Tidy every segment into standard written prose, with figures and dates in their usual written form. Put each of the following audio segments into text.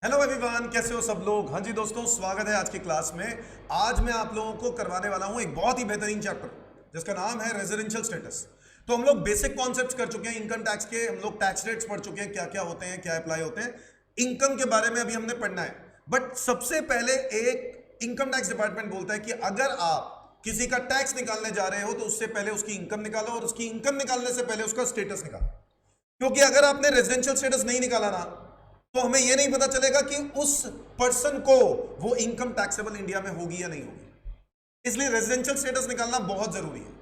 Hello everyone, कैसे हो सब लोग। हाँ जी दोस्तों, स्वागत है आज की क्लास में। आज मैं आप लोगों को करवाने वाला हूं एक बहुत ही बेहतरीन चैप्टर जिसका नाम है रेजिडेंशियल स्टेटस। तो हम लोग बेसिक कॉन्सेप्ट्स कर चुके हैं इनकम टैक्स के, हम लोग टैक्स रेट्स पढ़ चुके हैं, क्या क्या होते हैं, क्या अप्लाई होते हैं। इनकम के बारे में अभी हमने पढ़ना है। बट सबसे पहले एक इनकम टैक्स डिपार्टमेंट बोलता है कि अगर आप किसी का टैक्स निकालने जा रहे हो तो उससे पहले उसकी इनकम निकालो, और उसकी इनकम निकालने से पहले उसका स्टेटस निकालो। क्योंकि अगर आपने रेजिडेंशियल स्टेटस नहीं निकाला ना, तो हमें यह नहीं पता चलेगा कि उस पर्सन को वो इनकम टैक्सेबल इंडिया में होगी या नहीं होगी। इसलिए रेजिडेंशियल स्टेटस निकालना बहुत जरूरी है।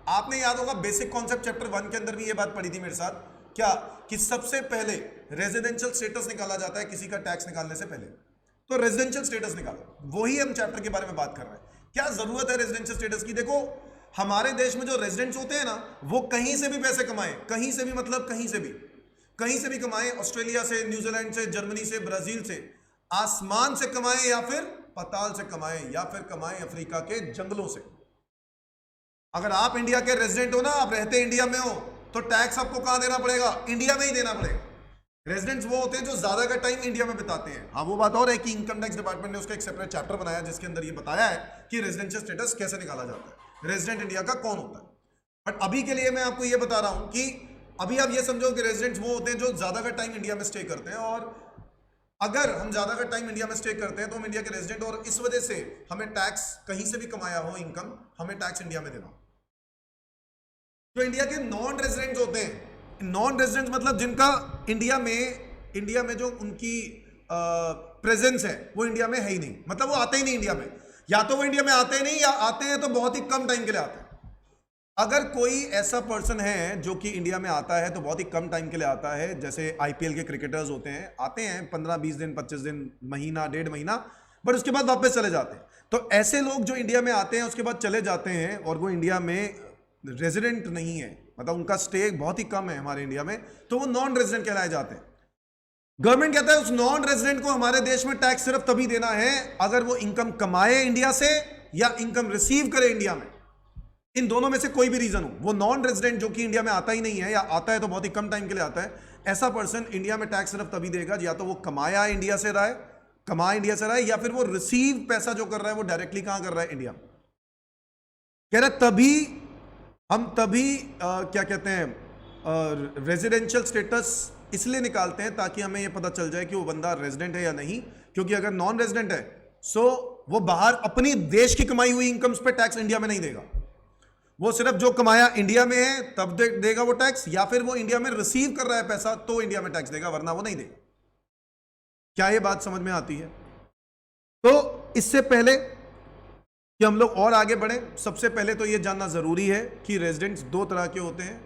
आपने याद होगा बेसिक कॉन्सेप्ट चैप्टर 1 के अंदर भी ये बात पढ़ी थी मेरे साथ, क्या कि सबसे पहले रेजिडेंशियल स्टेटस निकाला जाता है किसी का टैक्स निकालने से पहले। तो रेजिडेंशियल स्टेटस निकालो, वही हम चैप्टर के बारे में बात कर रहे हैं। क्या जरूरत है रेजिडेंशियल स्टेटस की? देखो, हमारे देश में जो रेजिडेंट्स होते हैं ना, वो कहीं से भी पैसे कमाएं, कहीं से भी, मतलब कहीं से भी कमाएं, ऑस्ट्रेलिया से, न्यूजीलैंड से, जर्मनी से, ब्राजील से, आसमान से कमाएं या फिर पाताल से कमाएं, या फिर कमाएं अफ्रीका के जंगलों से। अगर आप इंडिया के रेजिडेंट हो ना, आप रहते इंडिया में हो, तो टैक्स आपको कहां देना पड़ेगा? इंडिया में ही देना पड़ेगा। रेजिडेंट्स वो होते हैं जो ज्यादा का टाइम इंडिया में बिताते हैं। हाँ, वो बात और है कि इनकम टैक्स डिपार्टमेंट ने उसका एक सेपरेट चैप्टर बनाया जिसके अंदर ये बताया है कि रेजिडेंशियल स्टेटस कैसे निकाला जाता है, रेजिडेंट इंडिया का कौन होता है। बट अभी के लिए मैं आपको ये बता रहा हूं कि अभी आप ये समझो कि रेजिडेंट्स वो होते हैं जो ज्यादा का टाइम इंडिया में स्टे करते हैं, और अगर हम ज्यादा का टाइम इंडिया में स्टे करते हैं तो हम इंडिया के रेजिडेंट, और इस वजह से हमें टैक्स कहीं से भी कमाया हो इनकम, हमें टैक्स इंडिया में देना। जो इंडिया के नॉन रेजिडेंट्स होते हैं, नॉन रेजिडेंट्स मतलब जिनका इंडिया में जो उनकी प्रेजेंस है वो इंडिया में है ही नहीं, मतलब वो आते ही नहीं इंडिया में, या तो वो इंडिया में आते ही नहीं, या आते हैं तो बहुत ही कम टाइम के लिए आते हैं। अगर कोई ऐसा पर्सन है जो कि इंडिया में आता है तो बहुत ही कम टाइम के लिए आता है, जैसे आईपीएल के क्रिकेटर्स होते हैं, आते हैं 15-20 दिन, 25 दिन, महीना, 1.5 महीना, बट उसके बाद वापस चले जाते हैं। तो ऐसे लोग जो इंडिया में आते हैं उसके बाद चले जाते हैं और वो इंडिया में रेजिडेंट नहीं है, मतलब उनका स्टे बहुत ही कम है हमारे इंडिया में, तो वो नॉन रेजिडेंट कहलाए जाते हैं। गवर्नमेंट कहता है उस नॉन रेजिडेंट को हमारे देश में टैक्स सिर्फ तभी देना है अगर वो इनकम कमाए इंडिया से या इनकम रिसीव करे इंडिया में। इन दोनों में से कोई भी रीजन हो, वो नॉन रेजिडेंट जो कि इंडिया में आता ही नहीं है, या आता है तो बहुत ही कम टाइम के लिए आता है, ऐसा पर्सन इंडिया में टैक्स सिर्फ तभी देगा या तो वो कमाया इंडिया से रहा है, या फिर वो रिसीव पैसा जो कर रहा है वो डायरेक्टली कहां कर रहा है? इंडिया में। कह रहा तभी हम क्या कहते हैं, रेजिडेंशियल स्टेटस इसलिए निकालते हैं ताकि हमें यह पता चल जाए कि वो बंदा रेजिडेंट है या नहीं। क्योंकि अगर नॉन रेजिडेंट है सो वो बाहर अपनी देश की कमाई हुई इनकम्स पे टैक्स इंडिया में नहीं देगा, वो सिर्फ जो कमाया इंडिया में है तब देगा वो टैक्स, या फिर वो इंडिया में रिसीव कर रहा है पैसा तो इंडिया में टैक्स देगा, वरना वो नहीं देगा। क्या ये बात समझ में आती है? तो इससे पहले कि हम लोग और आगे बढ़े, सबसे पहले तो ये जानना जरूरी है कि रेजिडेंट्स दो तरह के होते हैं।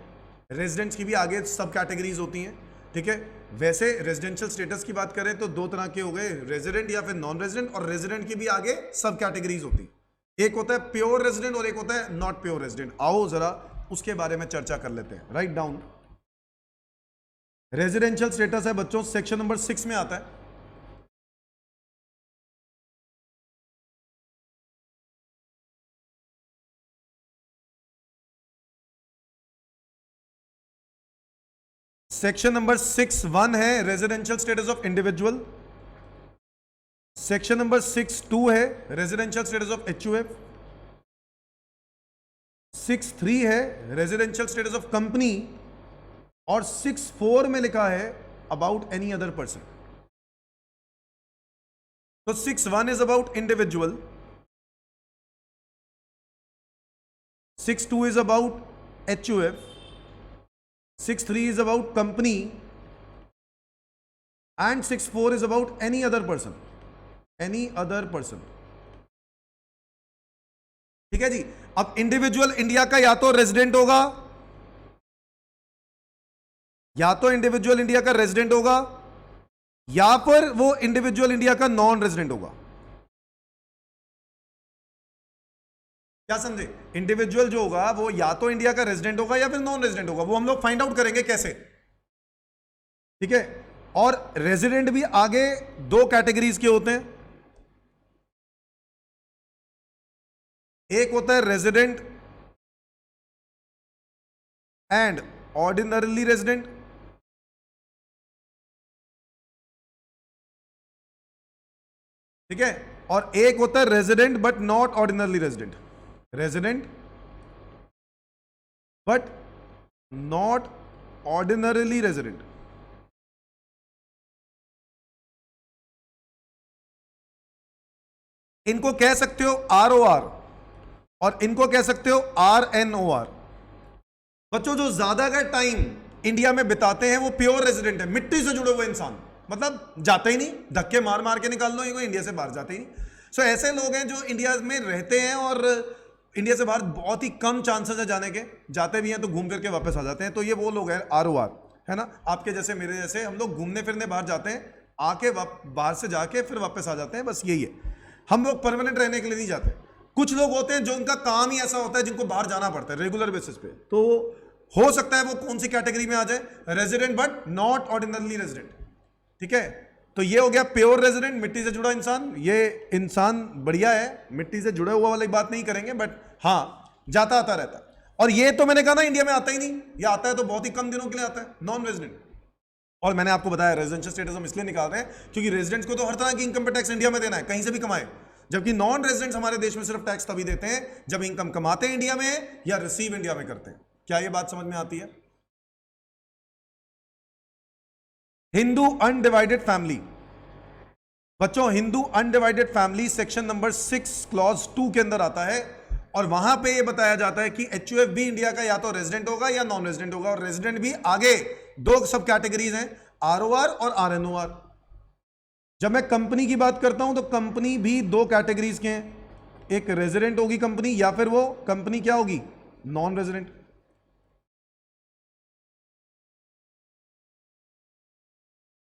रेजिडेंट्स की भी आगे सब कैटेगरीज होती हैं, ठीक है। वैसे रेजिडेंशियल स्टेटस की बात करें तो दो तरह के हो गए, रेजिडेंट या फिर नॉन रेजिडेंट, और रेजिडेंट की भी आगे सब कैटेगरीज होती है। एक होता है प्योर रेजिडेंट और एक होता है नॉट प्योर रेजिडेंट। आओ जरा उसके बारे में चर्चा कर लेते हैं। Write down. रेजिडेंशियल स्टेटस है बच्चों, सेक्शन नंबर 6 में आता है। सेक्शन नंबर 6(1) है residential status of individual. Section number 6(2) है रेजिडेंशियल स्टेटस ऑफ एचयूएफ। 6(3) है रेजिडेंशियल स्टेटस ऑफ कंपनी, और 6(4) में लिखा है अबाउट एनी अदर पर्सन। तो 6(1) is about individual, 6(2) is about HUF, 6(3) is about company, and 6(4) is about any other person, any other person। ठीक है जी। अब इंडिविजुअल इंडिया का या तो रेजिडेंट होगा, या तो इंडिविजुअल इंडिया का रेजिडेंट होगा, या फिर वो इंडिविजुअल इंडिया का नॉन रेजिडेंट होगा। क्या समझे? इंडिविजुअल जो होगा वो या तो इंडिया का रेजिडेंट होगा या फिर नॉन रेजिडेंट होगा, वो हम लोग फाइंड आउट करेंगे कैसे, ठीक है। और रेजिडेंट भी आगे दो कैटेगरीज के होते हैं, एक होता है रेजिडेंट एंड ऑर्डिनरली रेजिडेंट, ठीक है, और एक होता है resident but not ordinarily resident, resident but not ordinarily resident. इनको कह सकते हो ROR और इनको कह सकते हो RNOR। बच्चों जो ज्यादा का टाइम इंडिया में बिताते हैं वो प्योर रेजिडेंट है, मिट्टी से जुड़े हुए इंसान, मतलब जाते ही नहीं, धक्के मार मार के निकाल दो इनको, इंडिया से बाहर जाते ही नहीं। सो ऐसे लोग हैं जो इंडिया में रहते हैं और इंडिया से बाहर बहुत ही कम चांसेस है जाने के, जाते भी हैं तो घूम फिर के वापस आ जाते हैं। तो ये वो लोग हैं ROR, है ना, आपके जैसे मेरे जैसे, हम लोग घूमने फिरने बाहर जाते हैं, आके बाहर से जाके फिर वापस आ जाते हैं, बस यही है। हम लोग परमानेंट रहने के लिए नहीं जाते। कुछ लोग होते हैं जो उनका काम ही ऐसा होता है जिनको बाहर जाना पड़ता है रेगुलर बेसिस पे, तो हो सकता है वो कौन सी कैटेगरी में आ जाए, resident but not ordinarily resident. ठीक है, तो ये हो गया प्योर रेजिडेंट, मिट्टी से जुड़ा इंसान। ये इंसान बढ़िया है, मिट्टी से जुड़ा हुआ वाली बात नहीं करेंगे, बट हाँ जाता आता रहता है। और ये तो मैंने कहा ना इंडिया में आता ही नहीं, ये आता है तो बहुत ही कम दिनों के लिए आता है, नॉन रेजिडेंट। और मैंने आपको बताया रेजिडेंशियल स्टेटस हम इसलिए निकाल रहे हैं क्योंकि रेजिडेंट्स को तो हर तरह की इनकम पे टैक्स इंडिया में देना है, कहीं से भी कमाए, जबकि नॉन रेजिडेंट्स हमारे देश में सिर्फ टैक्स तभी देते हैं जब इनकम कमाते हैं इंडिया में या रिसीव इंडिया में करते हैं। क्या ये बात समझ में आती है? हिंदू अनडिवाइडेड फैमिली, बच्चों Hindu undivided family section number 6 clause 2 के अंदर आता है, और वहां पे ये बताया जाता है कि HUF भी इंडिया का या तो रेजिडेंट होगा या नॉन रेजिडेंट होगा, और रेजिडेंट भी आगे दो सब कैटेगरीज हैं, ROR और RNOR। जब मैं कंपनी की बात करता हूं तो कंपनी भी दो कैटेगरीज के हैं, एक रेजिडेंट होगी कंपनी या फिर वो कंपनी क्या होगी, नॉन रेजिडेंट।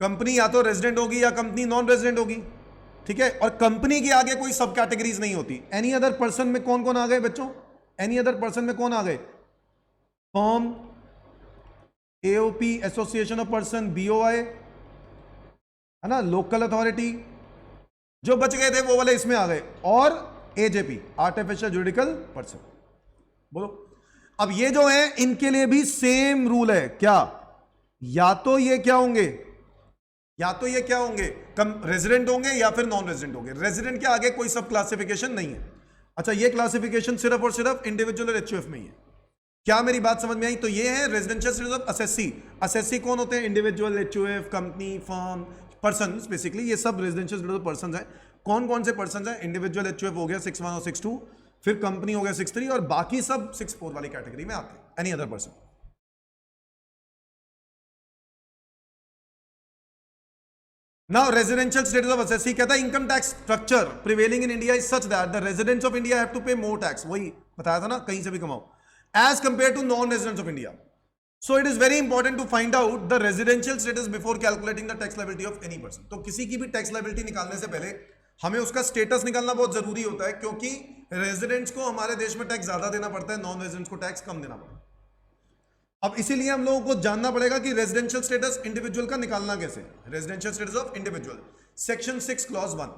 कंपनी या तो रेजिडेंट होगी या कंपनी नॉन रेजिडेंट होगी। ठीक है, और कंपनी के आगे कोई सब कैटेगरीज नहीं होती। एनी अदर पर्सन में कौन कौन आ गए बच्चों, एनी अदर पर्सन में कौन आ गए, firm, AOP association of person, BOI, है ना, लोकल अथॉरिटी, जो बच गए थे वो वाले इसमें आ गए, और AJP आर्टिफिशियल जुरिडिकल पर्सन। बोलो, अब ये जो है इनके लिए भी सेम रूल है, क्या, या तो ये क्या होंगे, या तो ये क्या होंगे, कम रेजिडेंट होंगे या फिर नॉन रेजिडेंट होंगे। रेजिडेंट के आगे कोई सब क्लासिफिकेशन नहीं है। अच्छा, ये क्लासिफिकेशन सिर्फ और सिर्फ इंडिविजुअल और HUF में ही है। क्या मेरी बात समझ में आई? तो ये है residential status of assessee. Assessee कौन होते हैं, individual, HUF, company, firm, person, basically ये सब रेजिडेंशियल स्टेटस ऑफ पर्सन है। कौन कौन से पर्सन है, इंडिविजुअल HUF हो गया 6(1) और 6(2), फिर कंपनी हो गया 6(3), और बाकी सब 6(4) वाली कैटेगरी में आते हैं, any other person. Now residential status of assessee कहता है income tax structure prevailing in India is such that the residents of India have to pay more tax, वही बताया था ना, कहीं से भी कमाओ, as compare to non residents of India. So it is very important to find out the residential status before calculating the tax liability of any person. तो किसी की भी टैक्स लायबिलिटी निकालने से पहले हमें उसका स्टेटस निकालना बहुत जरूरी होता है, क्योंकि रेजिडेंट्स को हमारे देश में टैक्स ज्यादा देना पड़ता है, नॉन रेजिडेंट्स को टैक्स कम देना पड़ता है। अब इसीलिए हम लोगों को जानना पड़ेगा कि रेजिडेंशियल स्टेटस इंडिविजुअल का निकालना कैसे। Residential status of individual section 6 clause 1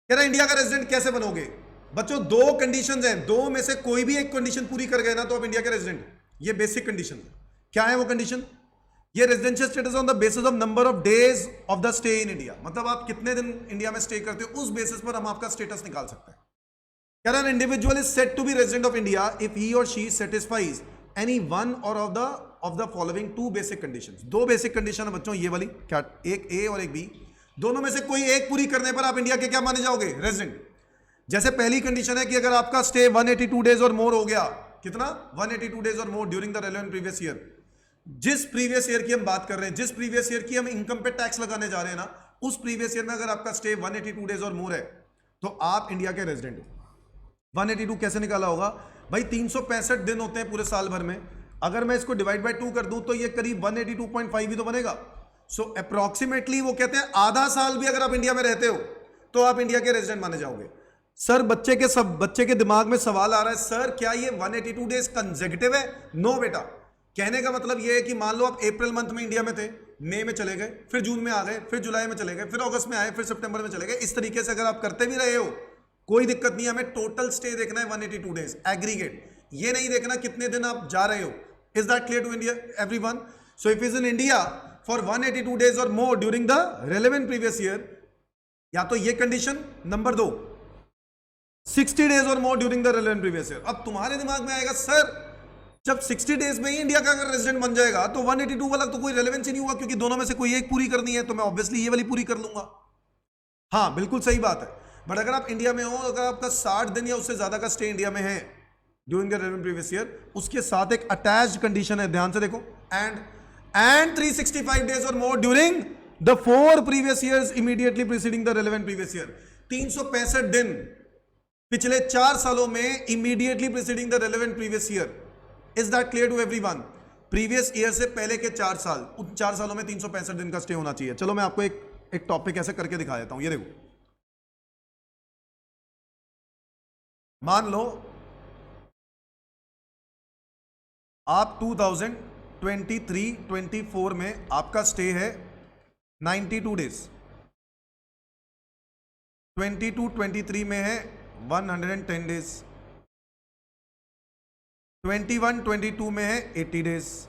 कह रहा है इंडिया का रेजिडेंट कैसे बनोगे। बच्चों दो कंडीशंस हैं, दो में से कोई भी एक कंडीशन पूरी कर गए ना तो आप इंडिया के रेजिडेंट। ये बेसिक कंडीशन है। क्या है वो कंडीशन? ये residential status on the basis of number of days of the stay in India, मतलब आप कितने दिन इंडिया में स्टे करते हो उस बेसिस पर हम आपका स्टेटस निकाल सकते हैं। कह रहा है individual is said to be resident of India if he or she satisfies any one or of the following two basic conditions. दो बेसिक कंडीशन है बच्चों ये वाली, क्या, एक A और एक B, दोनों में से कोई एक पूरी करने पर आप इंडिया के क्या माने जाओगे, रेजिडेंट। जैसे पहली कंडीशन है कि अगर आपका स्टे 182 डेज और मोर हो गया, कितना, 182 days or more during the relevant previous year. जिस प्रीवियस ईयर की हम बात कर रहे हैं, जिस प्रीवियस ईयर की हम इनकम पे टैक्स लगाने जा रहे हैं ना, उस प्रीवियस ईयर में अगर आपका स्टे 182 डेज और मोर है तो आप इंडिया के रेजिडेंट हो। 182 कैसे निकाला होगा भाई, 365 दिन होते हैं पूरे साल भर में, अगर मैं इसको डिवाइड बाय 2 कर दूं तो ये करीब 182.5 ही तो बनेगा। सो अप्रोक्सीमेटली वो कहते हैं आधा साल भी अगर आप इंडिया में रहते हो तो आप इंडिया के रेजिडेंट माने जाओगे। सर बच्चे के दिमाग में सवाल आ रहा है, सर क्या ये 182 डेज कंसेक्यूटिव है? नो बेटा, कहने का मतलब ये है कि मान लो आप अप्रैल मंथ में इंडिया में थे, मई में चले गए, फिर जून में आ गए, फिर जुलाई में चले गए, फिर अगस्त में आए, फिर सितंबर में चले गए। इस तरीके से अगर आप करते भी रहे हो कोई दिक्कत नहीं है, हमें टोटल स्टे देखना है 182 डेज एग्रीगेट, ये नहीं देखना कितने दिन आप जा रहे हो। Is that clear to India everyone? So if is in India for 182 days or more during the relevant previous year, या तो ये condition, number 2 60 days or more during the relevant previous year. अब तुम्हारे दिमाग में आएगा सर जब 60 days में ही इंडिया का अगर रेजिडेंट बन जाएगा तो 182 वाला तो कोई रेलेवेंस ही नहीं हुआ, क्योंकि दोनों में से कोई एक पूरी करनी है, तो मैं ऑब्वियसली ये वाली पूरी कर लूंगा। हाँ बिल्कुल सही बात है, बट अगर आप इंडिया में हो, अगर आपका 60 दिन या उससे ज्यादा का स्टे इंडिया में है during the relevant previous year, उसके साथ एक अटैच्ड कंडीशन है, ध्यान से देखो, and 365 days or more during the 4 previous years immediately preceding the relevant previous year. 365 दिन पिछले 4 सालों में immediately preceding the relevant previous year. Is that clear to everyone? Previous year से पहले के 4 साल, उन 4 सालों में 365 दिन का स्टे होना चाहिए। चलो मैं आपको एक टॉपिक ऐसे करके दिखा देता हूं, ये देखो, मान लो आप 2023-24 में आपका स्टे है 92 डेज, 22-23 में है 110 डेज, 21-22 में है 80 डेज,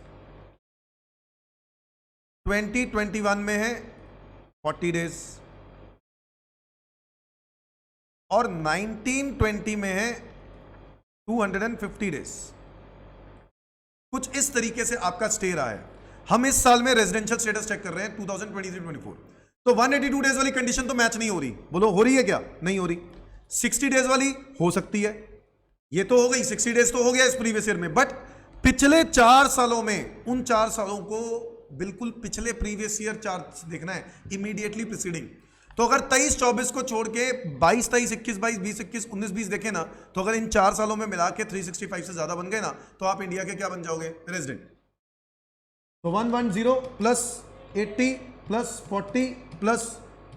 20-21 में है 40 डेज और 19-20 में है 250 डेज। कुछ इस तरीके से आपका स्टे रहा है। हम इस साल में रेजिडेंशियल स्टेटस चेक कर रहे हैं 2023-24, तो 182 डेज वाली कंडीशन तो मैच नहीं हो रही। बोलो हो रही है क्या? नहीं हो रही। 60 डेज वाली हो सकती है, ये तो हो गई, 60 डेज तो हो गया इस प्रीवियस ईयर में, बट पिछले 4 सालों में, उन 4 सालों को बिल्कुल पिछले प्रीवियस ईयर 4 देखना है, इमीडिएटली प्रीसीडिंग। तो अगर 23-24 को छोड़ के 22-23, 21-22, 20-21, 19-20 देखें ना, तो अगर इन 4 सालों में मिला के 365 से ज्यादा बन गए ना, तो आप इंडिया के क्या बन जाओगे? रेजिडेंट। तो 110 प्लस 80 प्लस 40 प्लस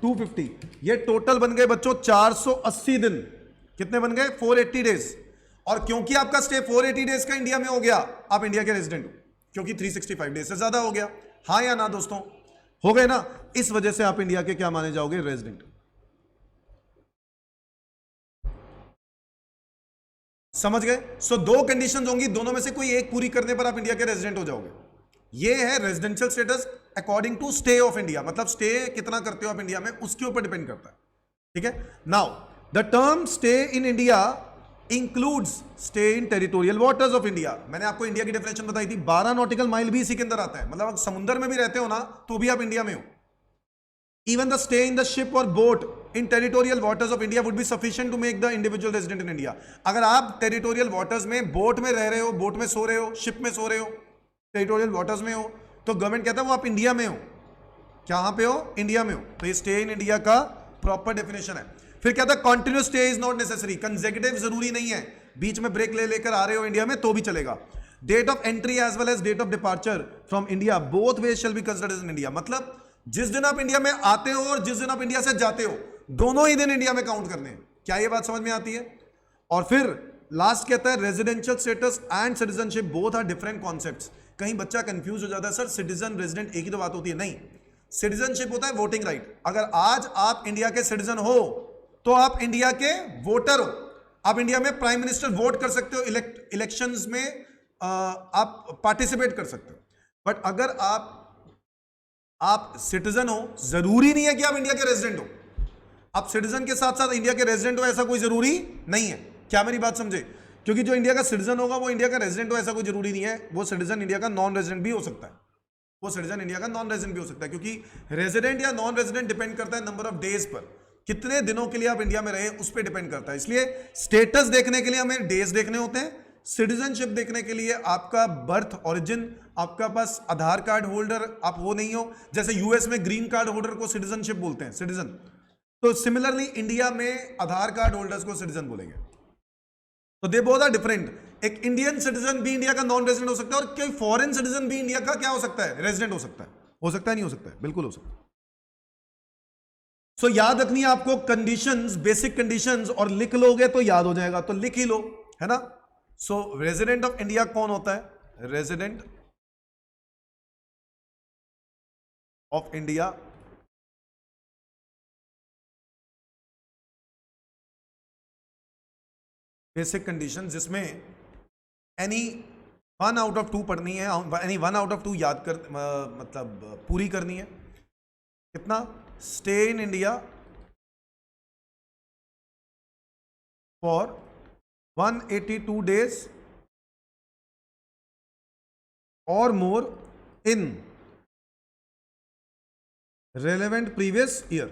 250, ये टोटल बन गए बच्चों 480 दिन। कितने बन गए? 480 डेज। और क्योंकि आपका स्टे 480 डेज का इंडिया में हो गया, आप इंडिया के रेजिडेंट हो, क्योंकि 365 डेज से ज्यादा हो गया। हाँ या ना दोस्तों? हो गए ना? इस वजह से आप इंडिया के क्या माने जाओगे? रेजिडेंट। समझ गए? सो 2 कंडीशंस होंगी, दोनों में से कोई एक पूरी करने पर आप इंडिया के रेजिडेंट हो जाओगे। ये है residential status according to stay of India, मतलब स्टे कितना करते हो आप इंडिया में, उसके ऊपर डिपेंड करता है। ठीक है? Now the term stay in India includes stay in territorial waters of India. मैंने आपको इंडिया की डेफिनेशन बताई थी, 12 नॉटिकल माइल भी इसी के अंदर आता है, मतलब अगर समुद्र में भी रहते हो ना तो भी आप इंडिया में हो। Even the stay in the ship or boat in territorial waters of India would be sufficient to make the individual resident in India. अगर आप टेरिटोरियल वाटर्स में बोट में रह रहे हो, बोट में सो रहे हो, शिप में सो रहे हो, टेरिटोरियल वाटर्स में हो, तो गवर्नमेंट कहता है वो आप इंडिया में हो। कहां पे हो? इंडिया में हो। तो ये स्टे इन इंडिया का प्रॉपर डेफिनेशन है। फिर कहता है continuous stay is not necessary, consecutive जरूरी नहीं है, बीच में ब्रेक ले लेकर आ रहे हो इंडिया में तो भी चलेगा। Date of entry as well as date of departure from India both ways shall be considered in India. मतलब जिस दिन आप इंडिया में आते हो और जिस दिन आप इंडिया से जाते हो, दोनों ही दिन इंडिया में काउंट करने हैं। क्या ये बात समझ में आती है? और फिर लास्ट कहता है residential status and citizenship both are different concepts. कहीं बच्चा कंफ्यूज हो जाता है, सर सिटीजन रेजिडेंट एक ही तो बात होती है। नहीं, सिटीजनशिप होता है वोटिंग राइट। अगर आज आप इंडिया के सिटीजन हो तो आप इंडिया के वोटर हो, आप इंडिया में प्राइम मिनिस्टर वोट कर सकते हो, इलेक्शंस में आप पार्टिसिपेट कर सकते हो। बट अगर आप सिटीजन हो, जरूरी नहीं है कि आप इंडिया के रेजिडेंट हो। आप सिटीजन के साथ साथ इंडिया के रेजिडेंट हो ऐसा कोई जरूरी नहीं है। क्या मेरी बात समझे? क्योंकि जो इंडिया का सिटीजन होगा वो इंडिया का रेजिडेंट हो ऐसा कोई जरूरी नहीं है। वो सिटीजन इंडिया का नॉन रेजिडेंट भी हो सकता है, वो सिटीजन इंडिया का नॉन रेजिडेंट भी हो सकता है, क्योंकि रेजिडेंट या नॉन रेजिडेंट डिपेंड करता है नंबर ऑफ डेज पर, कितने दिनों के लिए आप इंडिया में रहे उस पर डिपेंड करता है। इसलिए स्टेटस देखने के लिए हमें डेज देखने होते हैं, सिटीजनशिप देखने के लिए आपका बर्थ ओरिजिन, आपका पास आधार कार्ड होल्डर आप वो नहीं हो, जैसे यूएस में ग्रीन कार्ड होल्डर को सिटीजनशिप बोलते हैं, सिटीजन, तो सिमिलरली इंडिया में आधार कार्ड होल्डर्स को सिटीजन बोलेंगे। तो दे बोथ आर डिफरेंट। एक इंडियन सिटीजन भी इंडिया का नॉन रेजिडेंट हो सकता है और कोई फॉरेन सिटीजन भी इंडिया का क्या हो सकता है? रेजिडेंट हो सकता है। हो सकता है, नहीं हो सकता है? बिल्कुल हो सकता है। सो याद रखनी है आपको कंडीशंस, बेसिक कंडीशंस, और लिख लोगे तो याद हो जाएगा, तो लिख ही लो, है ना। सो रेजिडेंट ऑफ इंडिया कौन होता है? Resident of India basic condition, जिसमें एनी 1 आउट ऑफ 2 पढ़नी है, एनी 1 आउट ऑफ 2 याद कर मतलब पूरी करनी है। कितना? Stay in India for 182 days or more in relevant previous year.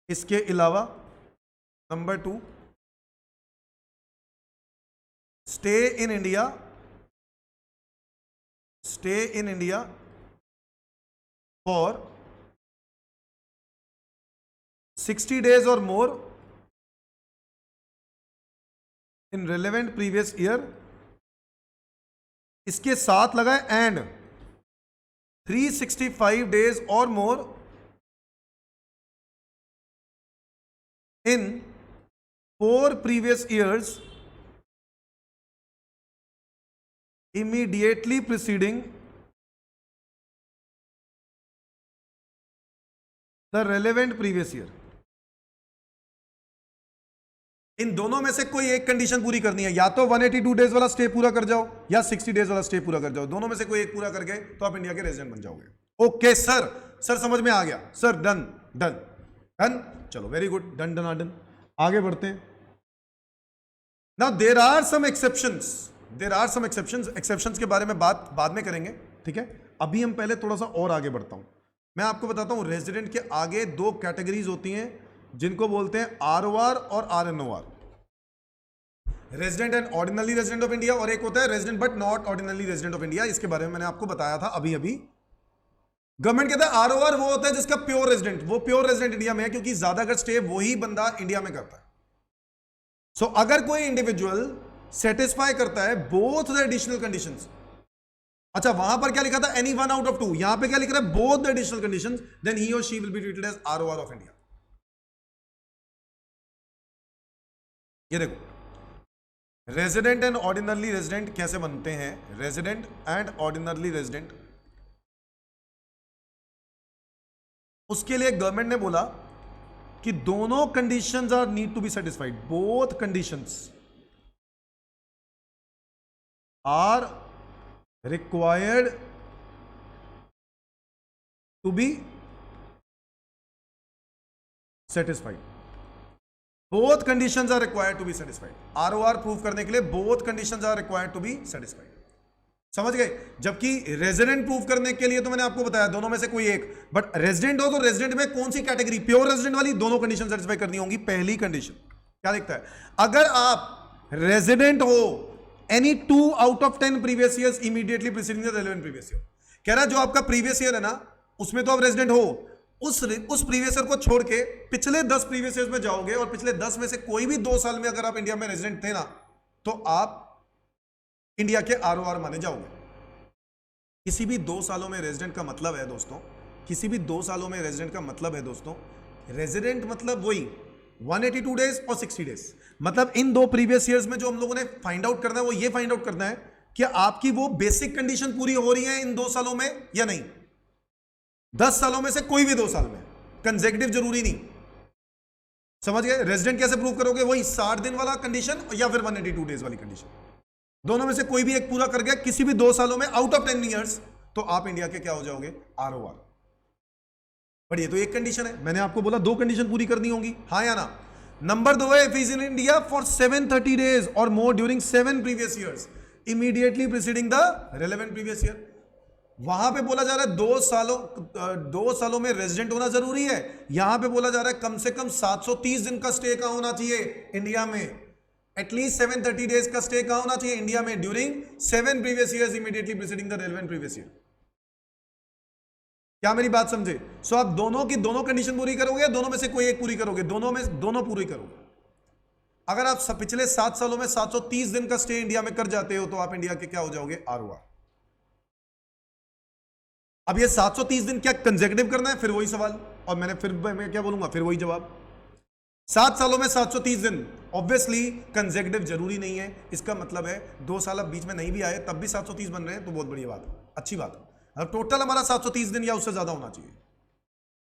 इसके अलावा number 2, stay in India for 60 days or more in relevant previous year. इसके साथ लगा है and 365 days or more in 4 previous years immediately preceding the relevant previous year. इन दोनों में से कोई एक कंडीशन पूरी करनी है, या तो 182 डेज वाला स्टे पूरा कर जाओ या 60 डेज वाला स्टे पूरा कर जाओ। दोनों में से कोई एक पूरा करके तो आप इंडिया के रेजिडेंट बन जाओगे। ओके सर समझ में आ गया सर? डन डन डन, चलो very good, done done done. आगे बढ़ते हैं। Now there are some exceptions, exceptions के बारे में बात बाद में करेंगे, ठीक है? अभी हम पहले थोड़ा सा और आगे बढ़ता हूं। मैं आपको बताता हूं रेजिडेंट के आगे 2 कैटेगरीज होती हैं जिनको बोलते हैं ROR और RNOR, resident and ordinary resident of India, और एक होता है resident but not ordinary resident of India. इसके बारे में मैंने आपको बताया था अभी अभी। गवर्नमेंट कहता है ROR वो होता है जिसका प्योर रेजिडेंट, वो प्योर रेजिडेंट इंडिया में है, क्योंकि ज्यादातर स्टे वही बंदा इंडिया में करता है। सो अगर कोई इंडिविजुअल सेटिस्फाई करता है बोथ द एडिशनल कंडीशंस, अच्छा वहां पर क्या लिखा था? एनी वन आउट ऑफ 2, यहां पे क्या लिख रहा है? Both the additional conditions, then he or she will be treated as ROR of India. ये देखो रेजिडेंट एंड ऑर्डिनरी रेजिडेंट कैसे बनते हैं। रेजिडेंट एंड ऑर्डिनरी रेजिडेंट, उसके लिए गवर्नमेंट ने बोला कि दोनों conditions are need to be satisfied, both conditions are required to be satisfied. Both conditions are required to be satisfied. ROR prove करने के लिए both conditions are required to be satisfied, समझ गए? जबकि रेजिडेंट प्रूव करने के लिए तो मैंने आपको बताया दोनों में से कोई एक, बट रेजिडेंट हो तो रेजिडेंट में कौन सी कैटेगरी? प्योर रेजिडेंट वाली, दोनों कंडीशन सेटिस्फाई करनी होंगी। पहली कंडीशन क्या लिखता है? अगर आप रेजिडेंट हो any 2 out of 10 previous years immediately preceding the relevant previous year. कह रहा है जो आपका प्रीवियस ईयर है ना, उसमें तो आप रेजिडेंट हो, उस प्रीवियस ईयर को छोड़ के पिछले 10 प्रीवियस ईयर्स में जाओगे और पिछले 10 में से कोई भी 2 साल में अगर आप इंडिया में रेजिडेंट थे ना, तो आप इंडिया के ROR माने जाओगे। किसी भी 2 सालों में रेजिडेंट का मतलब है दोस्तों, किसी भी 2 सालों में रेजिडेंट का मतलब है दोस्तों, रेजिडेंट मतलब वही 182 डेज और 60 डेज। मतलब इन 2 प्रीवियस ईयर्स में जो हम लोगों ने फाइंड आउट करना है वो ये फाइंड आउट करना है कि आपकी वो बेसिक कंडीशन पूरी हो रही है इन 2 सालों में या नहीं। 10 सालों में से कोई भी 2 साल में, कंसेक्यूटिव जरूरी नहीं, समझ गए? रेजिडेंट कैसे प्रूव करोगे? वही 60 दिन वाला कंडीशन या फिर 182 डेज वाली कंडीशन, दोनों में से कोई भी एक पूरा कर गया किसी भी 2 सालों में आउट ऑफ 10 ईयर्स, तो आप इंडिया के क्या हो जाओगे? ROR। बट ये तो एक कंडीशन है, मैंने आपको बोला 2 कंडीशन पूरी करनी होंगी, हाँ या ना? नंबर 2 है, if is in India for 730 days or more during 7 previous years immediately preceding the relevant previous year. वहां पे बोला जा रहा है 2 सालों में रेजिडेंट होना जरूरी है, यहां पे बोला जा रहा है कम से कम 730 दिन का स्टे कहां होना चाहिए? इंडिया में। एटलीस्ट 730 डेज का स्टे कहां होना चाहिए? इंडिया में, during 7 previous years immediately preceding the relevant previous year. क्या मेरी बात समझे? सो आप दोनों की दोनों कंडीशन पूरी करोगे या दोनों में से कोई एक पूरी करोगे? दोनों पूरी करोगे। अगर आप पिछले 7 सालों में 730 दिन का स्टे इंडिया में कर जाते हो तो आप इंडिया के क्या हो जाओगे? ROR। अब ये 730 दिन क्या कंसेक्यूटिव करना है? फिर वही सवाल, और मैं क्या बोलूंगा? फिर वही जवाब। 7 सालों में 730 दिन, ऑब्वियसली कंसेक्यूटिव जरूरी नहीं है। इसका मतलब है 2 साल अब बीच में नहीं भी आए तब भी 730 बन रहे हैं, तो बहुत बढ़िया बात है, अच्छी बात है। अब टोटल हमारा 730 दिन या उससे ज्यादा होना चाहिए।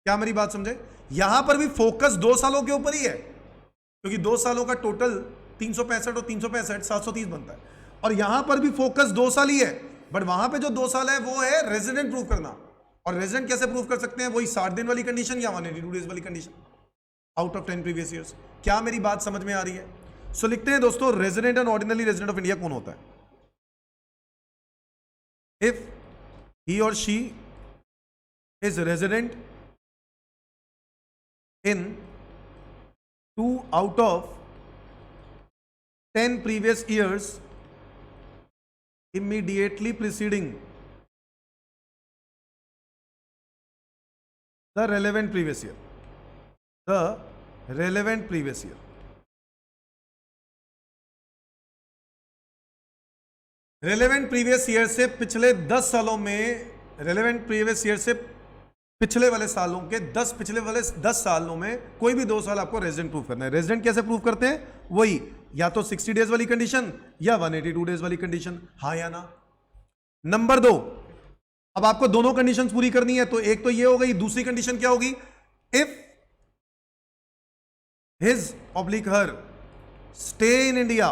क्या मेरी बात समझे? यहां पर भी फोकस 2 सालों के ऊपर ही है, क्योंकि 2 सालों का टोटल 365 और 365 730 बनता है, और यहां पर भी फोकस 2 साल ही है। बट वहां पे जो 2 साल है वो है रेजिडेंट प्रूव करना, और रेजिडेंट कैसे प्रूव कर सकते हैं? वही 60 दिन वाली कंडीशन या 182 डेज वाली condition. Out of 10 previous years. क्या मेरी बात समझ में आ रही है? सो लिखते हैं दोस्तों, resident and ordinary resident of India कौन होता है? If he or she is resident in 2 out of 10 previous years immediately preceding the relevant previous year. The relevant previous year. Relevant previous year से पिछले 10 सालों में, relevant previous year से पिछले वाले सालों के 10 पिछले वाले 10 सालों में कोई भी 2 साल आपको रेजिडेंट प्रूफ करना है। रेजिडेंट कैसे प्रूफ करते हैं? वही, या तो 60 डेज वाली कंडीशन या 182 डेज वाली कंडीशन, हाँ या ना। नंबर 2, अब आपको दोनों कंडीशंस पूरी करनी है, तो एक तो ये हो गई, दूसरी कंडीशन क्या होगी? If his oblique her stay in India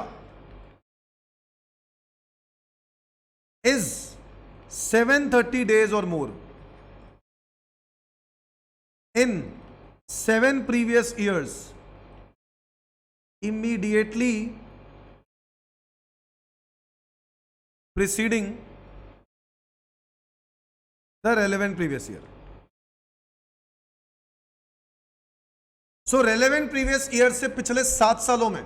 is 730 days or more in 7 previous years immediately preceding the relevant previous year. So relevant previous year से पिछले 7 सालों में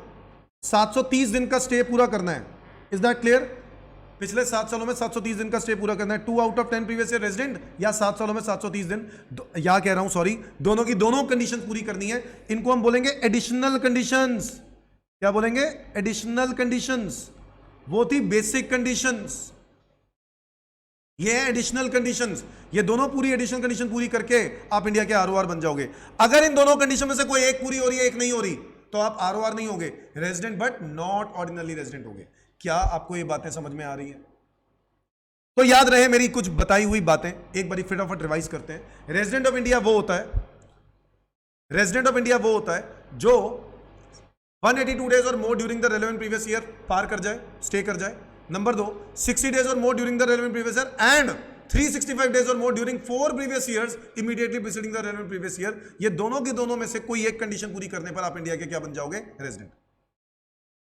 730 दिन का स्टे पूरा करना है। Is that clear? पिछले 7 सालों में 730 दिन का स्टे पूरा करना है। 2 out of 10 previous year resident, या 7 सालों में 730 दिन, या कह रहा हूं सॉरी, दोनों की दोनों कंडीशंस पूरी करनी है। इनको हम बोलेंगे एडिशनल कंडीशंस। क्या बोलेंगे? Additional conditions. वो थी बेसिक कंडीशंस, ये है एडिशनल कंडीशंस। ये दोनों पूरी एडिशनल कंडीशन पूरी करके आप इंडिया के आरओआर बन जाओगे। अगर इन दोनों कंडीशन में से कोई एक पूरी हो रही है, एक नहीं हो रही, तो आप आरओआर नहीं होगे, resident but not ordinary resident होगे। क्या आपको ये बातें समझ में आ रही है? तो याद रहे मेरी कुछ बताई हुई बातें, एक बार फटाफट रिवाइज करते हैं। रेजिडेंट ऑफ इंडिया वो होता है, रेजिडेंट ऑफ इंडिया वो होता है जो 182 days or more during the relevant previous year पार कर जाए, स्टे कर जाए। Number 2, 60 days or more during the relevant previous year and 365 days or more during 4 previous years immediately preceding the relevant previous year. ये दोनों की दोनों में से कोई एक कंडीशन पूरी करने पर आप इंडिया के क्या बन जाओगे? रेजिडेंट।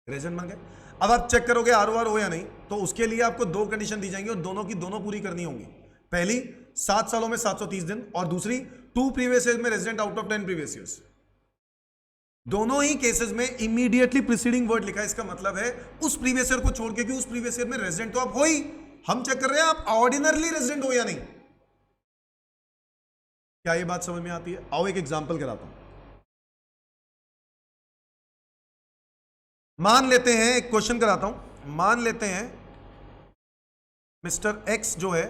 रेजिडेंट बन गए। अब आप चेक करोगे आरओआर हो या नहीं, तो उसके लिए आपको 2 कंडीशन दी जाएंगी और दोनों की दोनों पूरी करनी होंगी। पहली 7 सालों में 730 दिन और दूसरी 2 प्रीवियस ईयर्स में resident out of 10 previous years. दोनों ही केसेस में इमीडिएटली प्रीसीडिंग वर्ड लिखा है। इसका मतलब है उस प्रीवियस ईयर को छोड़ के कि उस प्रीवियस ईयर में रेजिडेंट तो आप हो ही। हम चेक कर रहे हैं आप ऑर्डिनरली रेजिडेंट हो या नहीं। क्या ये बात समझ में आती है? आओ एक एग्जांपल कराता हूं। मान लेते हैं, एक क्वेश्चन कराता हूं। मान लेते हैं मिस्टर एक्स जो है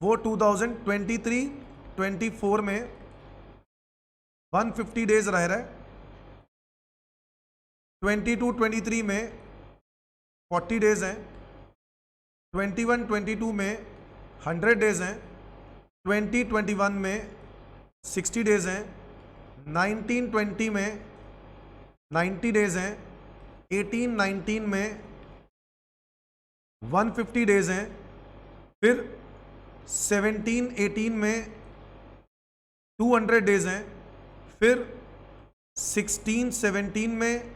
वो 2023-24 में 150 डेज रह रहा है, 22-23 में 40 डेज हैं, 21-22 में 100 डेज हैं, 20-21 में 60 डेज हैं, 19-20 में 90 डेज हैं, 18-19 में 150 डेज हैं, फिर 17-18 में 200 डेज हैं, फिर 16-17 में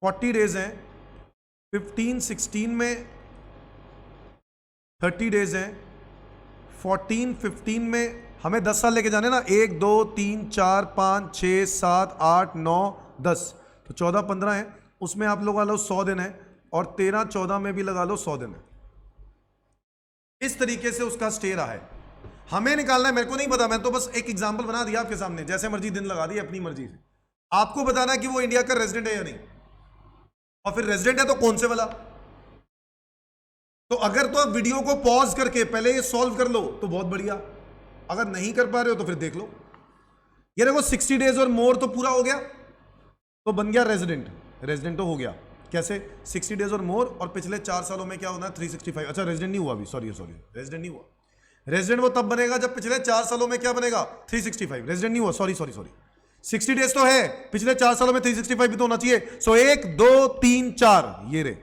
40 डेज हैं, 15-16 में 30 डेज हैं, 14-15 में हमें 10 साल लेके जाने ना, 1 2 3 4 5 6 7 8 9 10, तो 14-15 है। उसमें आप लोग लगा लो 100 दिन है और 13-14 में भी लगा लो 100 दिन है। इस तरीके से उसका स्टे रहा है। हमें निकालना है, मेरे को नहीं पता, मैं तो बस एक एग्जांपल बना दिया आपके सामने, जैसे मर्जी दिन लगा दिए अपनी मर्जी से। आपको बताना है कि वो इंडिया का रेजिडेंट है या नहीं, और फिर रेजिडेंट है तो कौन से वाला। तो अगर तो आप वीडियो को पॉज करके पहले ये सॉल्व कर लो तो बहुत बढ़िया, अगर नहीं कर पा रहे हो तो फिर देख लो। ये देखो 60 डेज और मोर तो पूरा हो गया, तो बन गया रेजिडेंट। रेजिडेंट तो हो गया कैसे? 60 डेज और मोर, और पिछले 4 सालों में क्या होना है? 365। अच्छा रेजिडेंट नहीं हुआ अभी, सॉरी रेजिडेंट नहीं हुआ। रेजिडेंट वो तब बनेगा जब पिछले 4 सालों में क्या बनेगा? 365। रेजिडेंट नहीं हुआ, सॉरी 60 डेज तो है, पिछले 4 सालों में 365 भी तो होना चाहिए। सो 1 2 3 4 ये रे।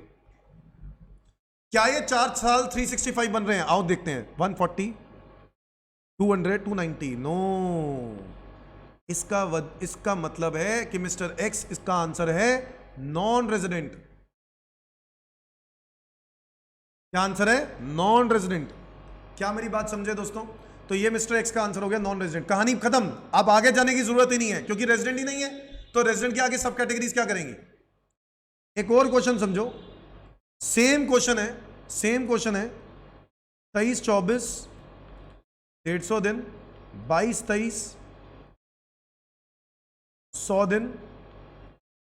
क्या ये 4 साल 365 बन रहे हैं? आओ देखते हैं। 140 200, 290, नो। इसका मतलब है कि मिस्टर एक्स, इसका आंसर है नॉन रेजिडेंट। क्या आंसर है? Non resident. क्या मेरी बात समझे दोस्तों? तो ये मिस्टर एक्स का आंसर हो गया नॉन रेजिडेंट। कहानी खत्म, अब आगे जाने की जरूरत ही नहीं है क्योंकि रेजिडेंट ही नहीं है। तो रेजिडेंट के आगे सब कैटेगरीज क्या करेंगे? एक और क्वेश्चन समझो, सेम क्वेश्चन है, सेम क्वेश्चन है। 23, 24, 150 दिन, 22, 23, 100 दिन,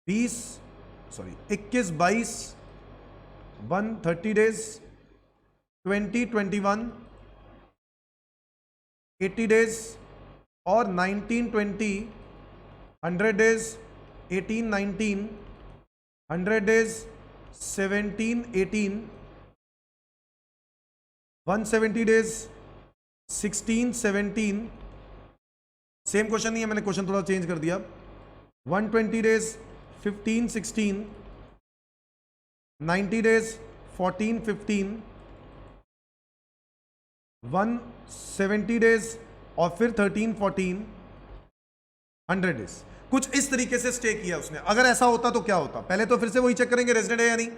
20, सॉरी 21, 22, 130 डेज, 20, 21, 80 डेज और 19, 20, 100 days, 18, 19, 100 days, 17, 18, 170 days, 16, 17। Same question नहीं है, मैंने क्वेश्चन थोड़ा चेंज कर दिया। 120 डेज, 15, 16, 90 डेज, 14, 15, 170 डेज और फिर 13, 14, 100 डेज। कुछ इस तरीके से स्टे किया उसने। अगर ऐसा होता तो क्या होता? पहले तो फिर से वही चेक करेंगे रेजिडेंट है या नहीं।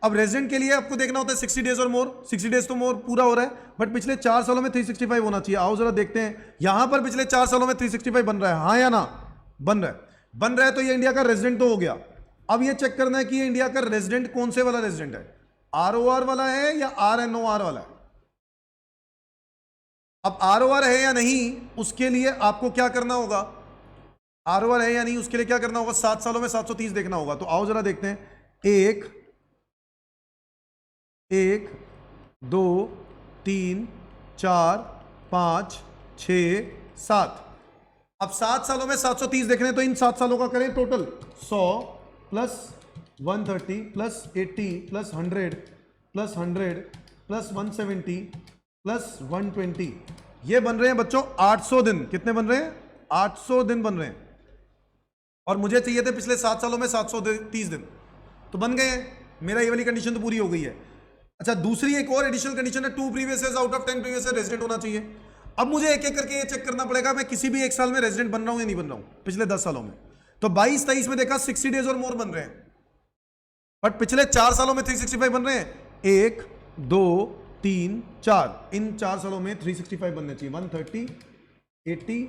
अब रेजिडेंट के लिए आपको देखना होता है 60 डेज और मोर। 60 डेज तो मोर पूरा हो रहा है, बट पिछले 4 सालों में 365 होना चाहिए। आओ जरा देखते हैं, यहां पर पिछले 4 सालों में 365 बन रहा है, हाँ या ना? बन रहा है, बन रहा है। तो ये इंडिया का रेजिडेंट तो हो गया। अब ये चेक करना है कि ये इंडिया का रेजिडेंट कौन से वाला रेजिडेंट है, ROR वाला है या RNOR वाला है। अब ROR है या नहीं, उसके लिए आपको क्या करना होगा? ROR है या नहीं, उसके लिए क्या करना होगा? 7 सालों में 730 देखना होगा। तो आओ जरा देखते हैं। 1, 1, 2, 3, 4, 5, 6, 7। अब 7 सालों में 730 देखने हैं, तो इन 7 सालों का करें total. 100 plus 130 plus 80 plus 100 plus 100 plus 170 plus 120, ये बन रहे हैं बच्चों 800 दिन। कितने बन रहे हैं? 800 दिन बन रहे हैं। और मुझे चाहिए थे पिछले 7 सालों में 730 दिन, तो बन गए हैं। मेरा ये वाली कंडीशन तो पूरी हो गई है। अच्छा, दूसरी एक और एडिशनल कंडीशन है, 2 previous years out of 10 previous year resident होना चाहिए। अब मुझे एक एक करके ये चेक करना पड़ेगा मैं किसी भी एक साल में रेजिडेंट बन रहा हूं या नहीं बन रहा हूं पिछले 10 सालों में। तो 22, 23 में देखा 60 डेज और मोर बन रहे हैं, बट पिछले 4 सालों में 365 बन रहे हैं। 1, 2, 3, 4, इन 4 सालों में 365 बनने चाहिए। 130, 80,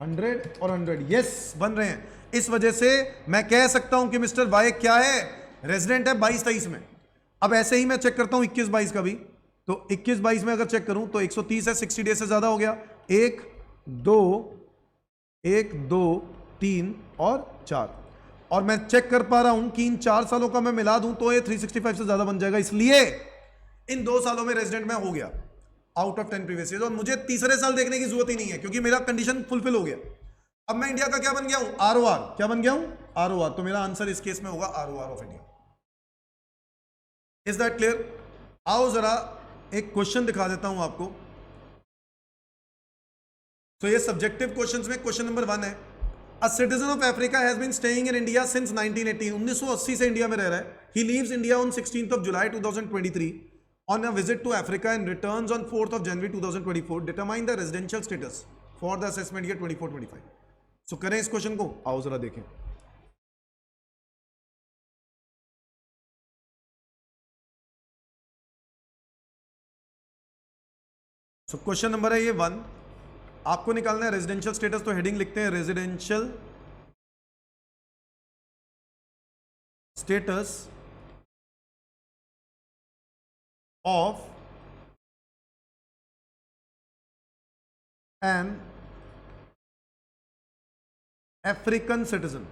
100 और 100, यस बन रहे हैं। इस वजह से मैं कह सकता हूं कि मिस्टर वाई क्या है? रेजिडेंट है 22, 23 में। अब ऐसे ही मैं चेक करता हूं 21, 22 का भी। तो 21, 22 में अगर चेक करूं तो 130 है, 60 डेज से ज्यादा हो गया। 1, 2, 1, 2, 3 और 4। और मैं चेक कर पा रहा हूं कि इन 4 सालों का मैं मिला दूं तो ये 365 से ज्यादा बन जाएगा। इसलिए इन 2 सालों में रेजिडेंट में हो गया आउट ऑफ 10 प्रीवियस ईयर्स। और मुझे तीसरे साल देखने की जरूरत ही नहीं है क्योंकि मेरा कंडीशन फुलफिल हो गया। अब मैं इंडिया का क्या बन गया हूं? ROR। क्या बन गया हूं? ROR। तो मेरा आंसर इस केस में होगा ROR of India. Is that clear? आओ जरा एक क्वेश्चन दिखा देता हूं आपको। तो ये सब्जेक्टिव क्वेश्चंस में क्वेश्चन नंबर 1 है, a citizen of Africa has been staying in India since 1980। 1980 से इंडिया में रह रहा है। He leaves India on 16th of July 2023 on a visit to Africa and returns on 4th of January 2024. Determine the residential status for the assessment year 24-25. So करें इस question को, आओ जरा देखें। सो क्वेश्चन नंबर है ये 1, आपको निकालना है रेजिडेंशियल स्टेटस। तो हेडिंग लिखते हैं residential status of N African citizen.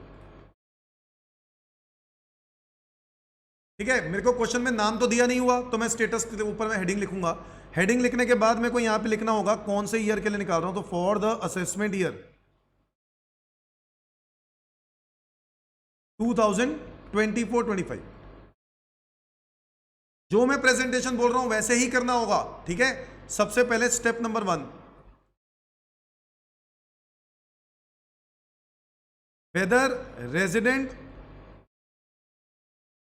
ठीक है, मेरे को क्वेश्चन में नाम तो दिया नहीं हुआ तो मैं स्टेटस के ऊपर मैं हेडिंग लिखूंगा। हेडिंग लिखने के बाद मेरे को यहां पे लिखना होगा कौन से ईयर के लिए निकाल रहा हूं। तो फॉर द असेसमेंट ईयर 2024-25, जो मैं प्रेजेंटेशन बोल रहा हूं वैसे ही करना होगा। ठीक है, सबसे पहले स्टेप नंबर 1, वेदर रेजिडेंट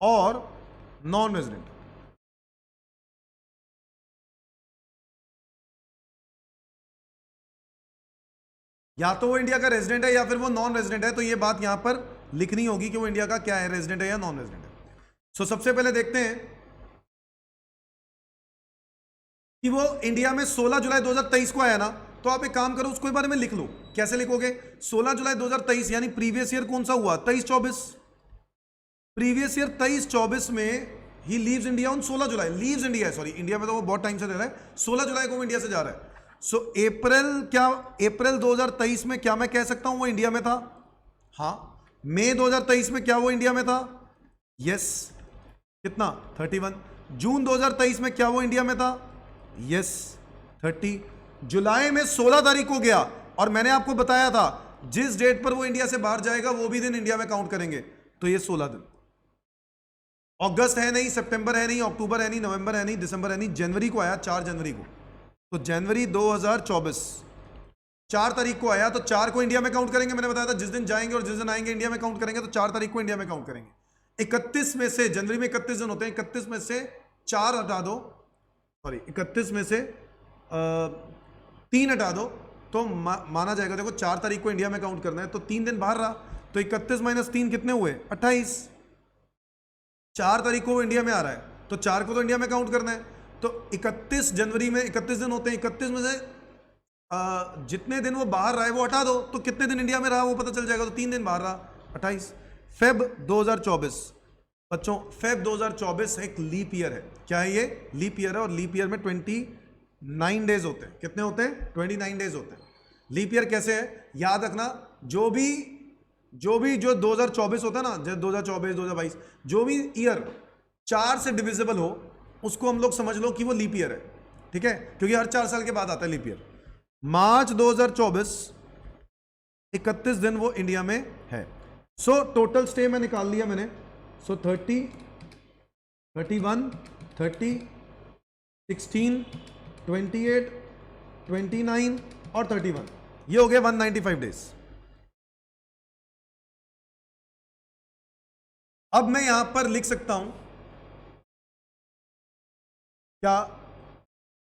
और नॉन रेजिडेंट। या तो वो इंडिया का रेजिडेंट है या फिर वो नॉन रेजिडेंट है, तो ये बात यहां पर लिखनी होगी कि वो इंडिया का क्या है, रेजिडेंट है या नॉन रेजिडेंट है। सो सबसे पहले देखते हैं कि वो इंडिया में 16 जुलाई 2023 को आया ना, तो आप एक काम करो, उसके बारे में लिख लो। कैसे लिखोगे? 16 जुलाई 2023 यानी प्रीवियस ईयर कौन सा हुआ? 23-24। प्रीवियस ईयर 23-24 में ही leaves India on 16 July, leaves India, sorry India में तो वो बहुत टाइम से रह रहा है, 16 जुलाई को वो इंडिया से जा रहा है। सो अप्रैल 2023 में क्या मैं कह सकता हूं वो इंडिया में था? हाँ। मई 2023 में क्या वो इंडिया में था? यस। कितना? 31। जून 2023 में क्या वो इंडिया में था? यस, 30। जुलाई में 16 तारीख को गया, और मैंने आपको बताया था जिस डेट पर वो इंडिया से बाहर जाएगा वो भी दिन इंडिया में काउंट करेंगे, तो ये 16 दिन। अगस्त है नहीं, सितंबर है नहीं, अक्टूबर है नहीं, नवंबर है नहीं, दिसंबर है नहीं, जनवरी को आया, 4 जनवरी को, तो जनवरी 2024 4 तारीख को आया, तो 4 को इंडिया में काउंट करेंगे। मैंने बताया था जिस दिन जाएंगे और जिस दिन आएंगे इंडिया में काउंट करेंगे, तो 4 तारीख को इंडिया में काउंट करेंगे। 31 में से, जनवरी में 31 दिन होते हैं, 31 में से 4 हटा दो, सॉरी 31 में से 3 हटा दो, तो माना जाएगा। देखो 4 तारीख को इंडिया में काउंट करना है, तो 3 दिन बाहर रहा, तो 31 - 3 कितने हुए? 28। 4 तारीख को वो इंडिया में आ रहा है, तो 4 को तो इंडिया में काउंट करना है, तो 31 जनवरी में 31 दिन होते हैं, 31 में से जितने दिन वो बाहर रहा है वो हटा दो, तो कितने दिन इंडिया में रहा वो पता चल जाएगा, तो 3 दिन बाहर रहा, 28। फेब 2024 बच्चों, फेब 2024 एक लीप ईयर है। क्या है ये? लीप ईयर है, और लीप ईयर में 29 डेज होते हैं। कितने होते हैं? 29 डेज होते हैं। लीप ईयर कैसे है याद रखना, जो 2024 होता है ना, जैसे 2024 2022, जो भी ईयर 4 से डिविजिबल हो उसको हम लोग समझ लो कि वो लीप ईयर है, ठीक है, क्योंकि हर 4 साल के बाद आता है लीप ईयर। मार्च 2024 31 दिन वो इंडिया में है। सो टोटल स्टे में निकाल लिया मैंने, सो 30, 31, 30, 16, 28, 29 और 31, ये हो गए 195 डेज। अब मैं यहां पर लिख सकता हूं क्या?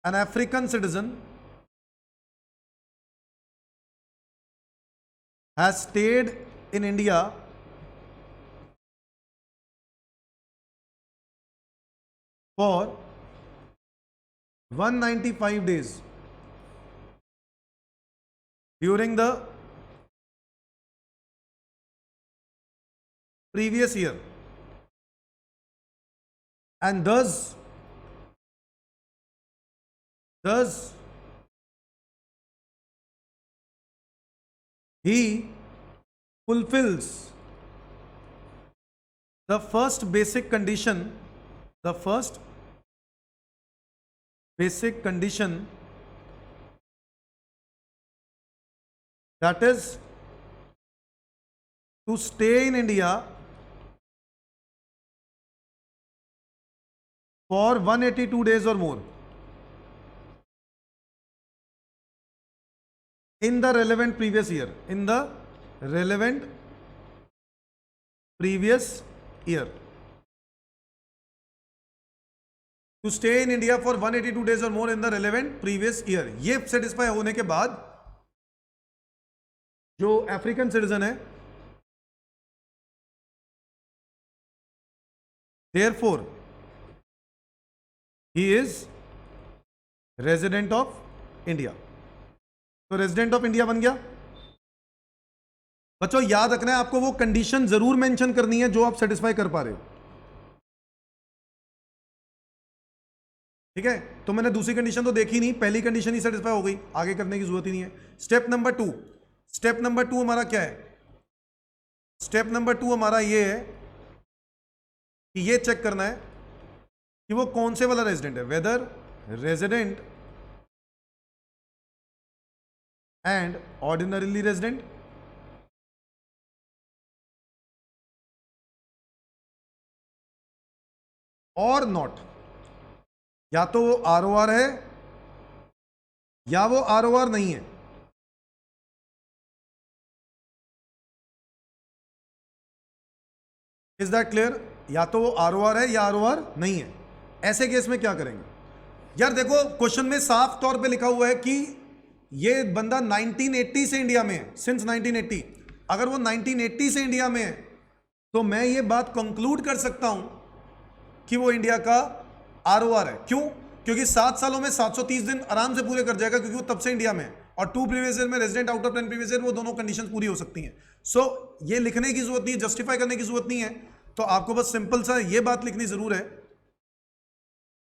N African citizen has stayed in India for 195 days during the previous year, and thus he fulfills the first basic condition, that is to stay in India for 182 days or more in the relevant previous year, to stay in India for 182 days or more in the relevant previous year। ये satisfy होने के बाद जो African citizen है, therefore he is resident of India। तो resident of India बन गया। बच्चों याद रखना है आपको, वो कंडीशन जरूर मेंशन करनी है जो आप सेटिस्फाई कर पा रहे हो, ठीक है। तो मैंने दूसरी कंडीशन तो देखी नहीं, पहली कंडीशन ही सेटिस्फाई हो गई, आगे करने की जरूरत ही नहीं है। स्टेप नंबर टू हमारा क्या है? स्टेप नंबर 2 हमारा ये है कि ये चेक करना है कि वो कौन से वाला रेजिडेंट है, whether resident and ordinarily resident, or not. या तो वो आरओआर है या वो आरओआर नहीं है। Is that clear? या तो वो आरओआर है या आरओआर नहीं है। ऐसे केस में क्या करेंगे यार? देखो क्वेश्चन में साफ तौर पे लिखा हुआ है कि ये बंदा 1980 से इंडिया में है, सिंस 1980। अगर वो 1980 से इंडिया में है तो मैं ये बात कंक्लूड कर सकता हूं कि वो इंडिया का आरओआर है। क्यों? क्योंकि 7 सालों में 730 दिन आराम से पूरे कर जाएगा, क्योंकि वो तब से इंडिया में है। और 2 प्रीवियस ईयर में resident out of 10 previous year, वो दोनों कंडीशन पूरी हो सकती हैं। सो ये लिखने की जरूरत नहीं है, जस्टिफाई करने की जरूरत नहीं है। तो आपको बस सिंपल सा ये बात लिखनी जरूर है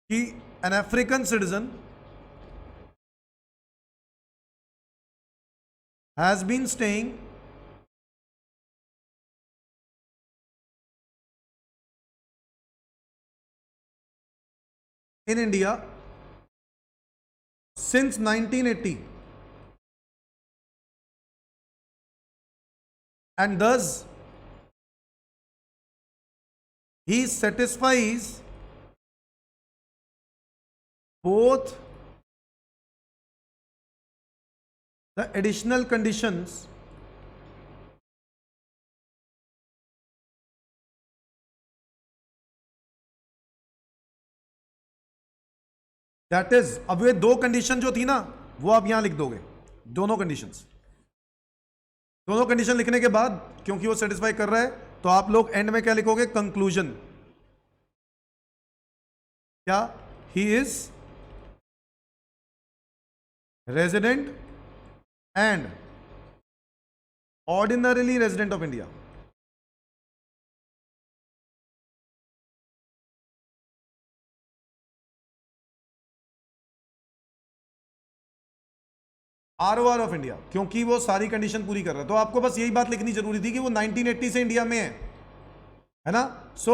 कि an African citizen has been staying in India since 1980 and thus he satisfies both the additional conditions that is, अब ये दो कंडीशन जो थी ना वो आप यहां लिख दोगे, दोनों कंडीशंस। दोनों कंडीशन लिखने के बाद क्योंकि वो सेटिस्फाई कर रहा है तो आप लोग एंड में क्या लिखोगे? कंक्लूजन। क्या? ही is resident and ordinarily resident of India. ROR of India, क्योंकि वो सारी कंडीशन पूरी कर रहा है। तो आपको बस यही बात लिखनी जरूरी थी कि वो 1980 से इंडिया में है ना। सो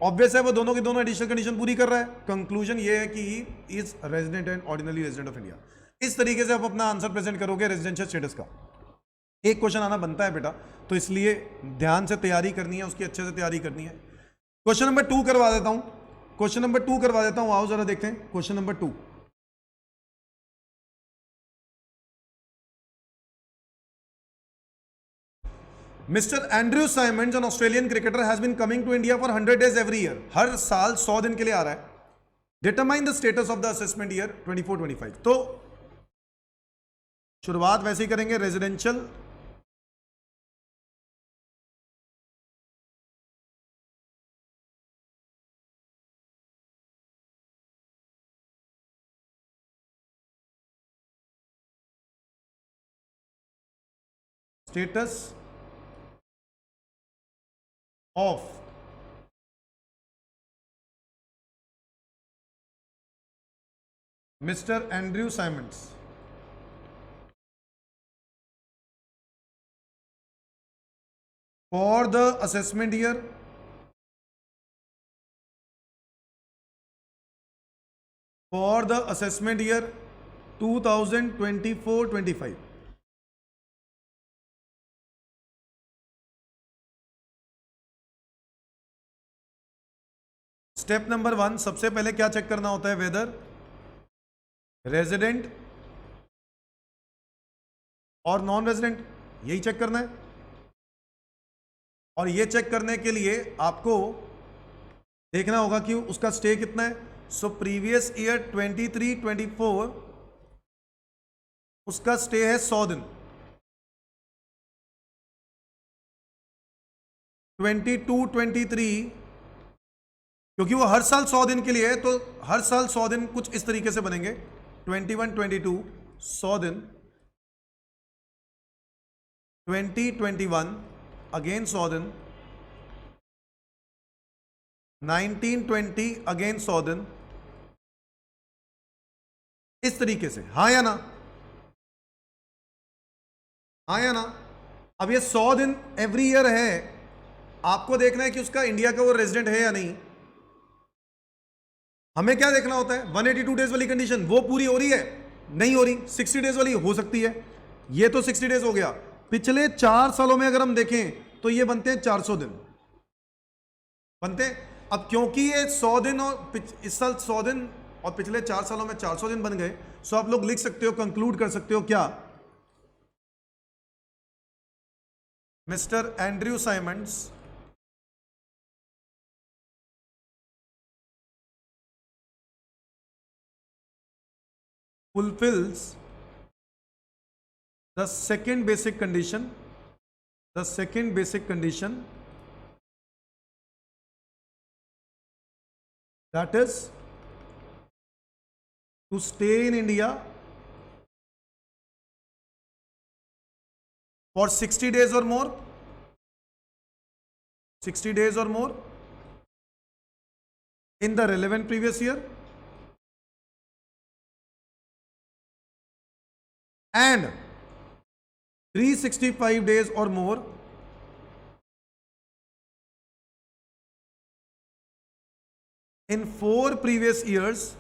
ऑब्वियस है वो दोनों की दोनों एडिशनल कंडीशन पूरी कर रहा है। कंक्लूजन ये है कि ही is resident and ordinary resident of India. इस तरीके से आप अपना आंसर प्रेजेंट करोगे रेजिडेंशियल स्टेटस का। एक क्वेश्चन आना बनता है बेटा, तो इसलिए ध्यान से तैयारी करनी है, उसकी अच्छे से तैयारी करनी है। क्वेश्चन नंबर 2 करवा देता हूं, क्वेश्चन नंबर 2 करवा देता हूं। आओ जरा देखते हैं question number 2। Mr. Andrew Simons, an Australian cricketer, has been coming to India for 100 days every year. हर साल 100 दिन के लिए आ रहा है। Determine the status of the assessment year 24-25। तो शुरुआत वैसे ही करेंगे, residential status of mister Andrew Symonds for the assessment year 2024-25। Step number 1, सबसे पहले क्या चेक करना होता है? वेदर रेजिडेंट और नॉन रेजिडेंट, यही चेक करना है। और ये चेक करने के लिए आपको देखना होगा कि उसका स्टे कितना है। सो प्रीवियस ईयर 23-24 उसका स्टे है 100 दिन। 22-23 क्योंकि वो हर साल 100 दिन के लिए है, तो हर साल 100 दिन कुछ इस तरीके से बनेंगे। 21-22 100 दिन, 20-21 अगेन 100 दिन, 19-20 अगेन 100 दिन, इस तरीके से। हाँ या ना? हाँ या ना? अब ये 100 दिन एवरी ईयर है, आपको देखना है कि उसका इंडिया का वो रेजिडेंट है या नहीं। हमें क्या देखना होता है? 182 डेज वाली कंडीशन वो पूरी हो रही है, नहीं हो रही। 60 डेज वाली हो सकती है, ये तो 60 डेज हो गया। पिछले 4 सालों में अगर हम देखें तो ये बनते हैं 400 दिन बनते हैं। अब क्योंकि ये 100 दिन और इस साल 100 दिन और पिछले 4 सालों में 400 दिन बन गए, सो आप लोग लिख सकते हो, कंक्लूड कर सकते हो क्या? Mister Andrew Symonds fulfills the second basic condition, the second basic condition, that is to stay in India for 60 days or more, 60 days or more in the relevant previous year, and 365 days or more in 4 previous years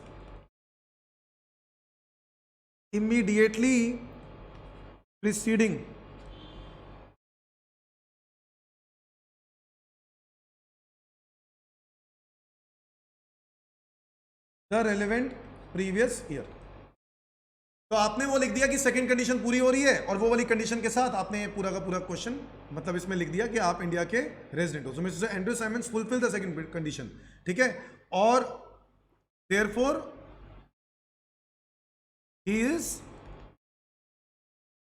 immediately preceding the relevant previous year. तो आपने वो लिख दिया कि second condition पूरी हो रही है, और वो वाली कंडीशन के साथ आपने पूरा का पूरा क्वेश्चन मतलब इसमें लिख दिया कि आप इंडिया के रेजिडेंट हो. So mister Andrew Simons fulfil the second condition. ठीक है, और therefore he is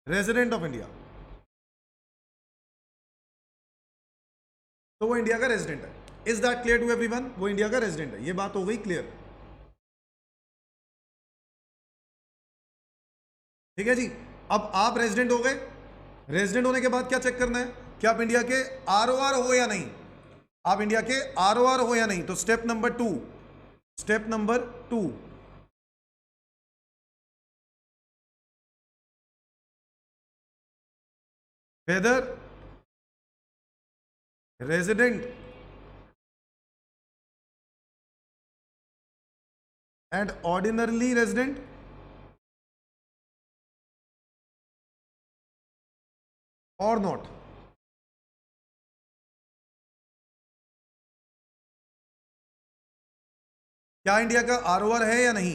resident of India. तो वो इंडिया का रेजिडेंट है. Is that clear to everyone? वो इंडिया का रेजिडेंट है. ये बात हो गई क्लियर. ठीक है जी. अब आप रेजिडेंट हो गए. रेजिडेंट होने के बाद क्या चेक करना है कि आप इंडिया के आरओआर हो या नहीं. आप इंडिया के आरओआर हो या नहीं. तो step number 2, step number 2, whether resident and ordinarily resident or not. क्या इंडिया का आरओआर है या नहीं.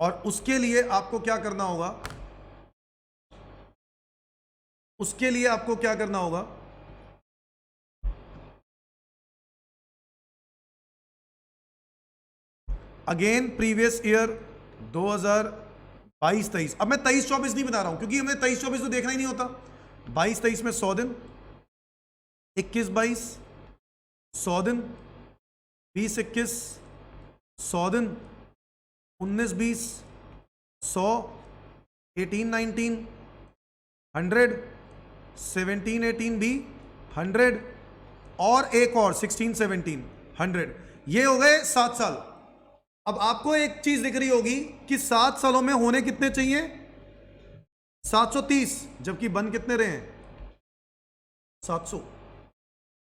और उसके लिए आपको क्या करना होगा, उसके लिए आपको क्या करना होगा, अगेन प्रीवियस ईयर 2022-23. अब मैं 23-24 नहीं बता रहा हूं क्योंकि हमें 23-24 तो देखना ही नहीं होता. 22-23 में 100 दिन, 21-22 100 दिन, 20-21 100 दिन, 19-20 100, 18-19 100, 17-18 भी 100, और एक और 16-17 100. ये हो गए 7 साल. अब आपको एक चीज दिख रही होगी कि 7 सालों में होने कितने चाहिए, 730, जबकि बन कितने रहे हैं 700.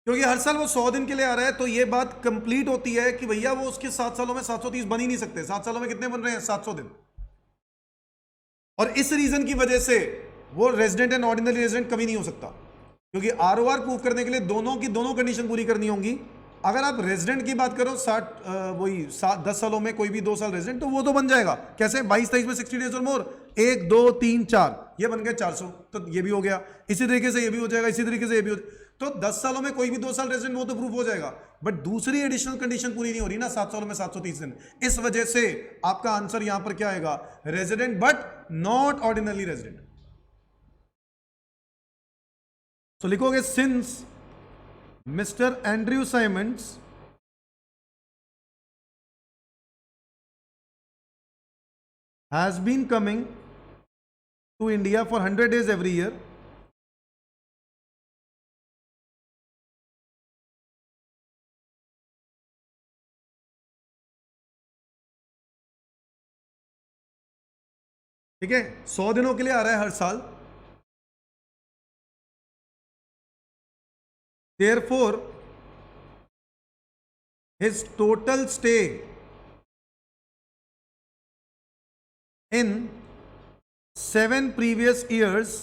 क्योंकि हर साल वो 100 दिन के लिए आ रहा है. तो ये बात कंप्लीट होती है कि भैया वो उसके 7 सालों में 730 बन ही नहीं सकते. 7 सालों में कितने बन रहे हैं, 700 दिन. और इस रीजन की वजह से वो रेजिडेंट एंड ऑर्डिनरी रेजिडेंट कभी नहीं हो सकता, क्योंकि आरओआर प्रूव करने के लिए दोनों की दोनों कंडीशन पूरी करनी होंगी. अगर आप रेजिडेंट की बात करो 10 सालों में कोई भी 2 साल रेजिडेंट, तो वो तो बन जाएगा. कैसे? 22-23 में 60 डेज और मोर, 1 2 3 4, ये बन गए 400. तो ये भी हो गया. इसी तरीके से ये भी हो जाएगा, इसी तरीके से ये भी हो. तो 10 सालों में कोई भी 2 साल रेजिडेंट, वो तो प्रूफ हो जाएगा. बट दूसरी एडिशनल कंडीशन पूरी नहीं हो रही ना 7 सालों में 730 दिन. इस वजह से आपका आंसर यहां पर क्या आएगा, resident but not ordinary resident. तो लिखोगे since Mr. Andrew Simons has been coming to India for 100 days every year, ठीक है, 100 दिनों के लिए आ रहा है हर साल. Therefore, his total stay in 7 previous years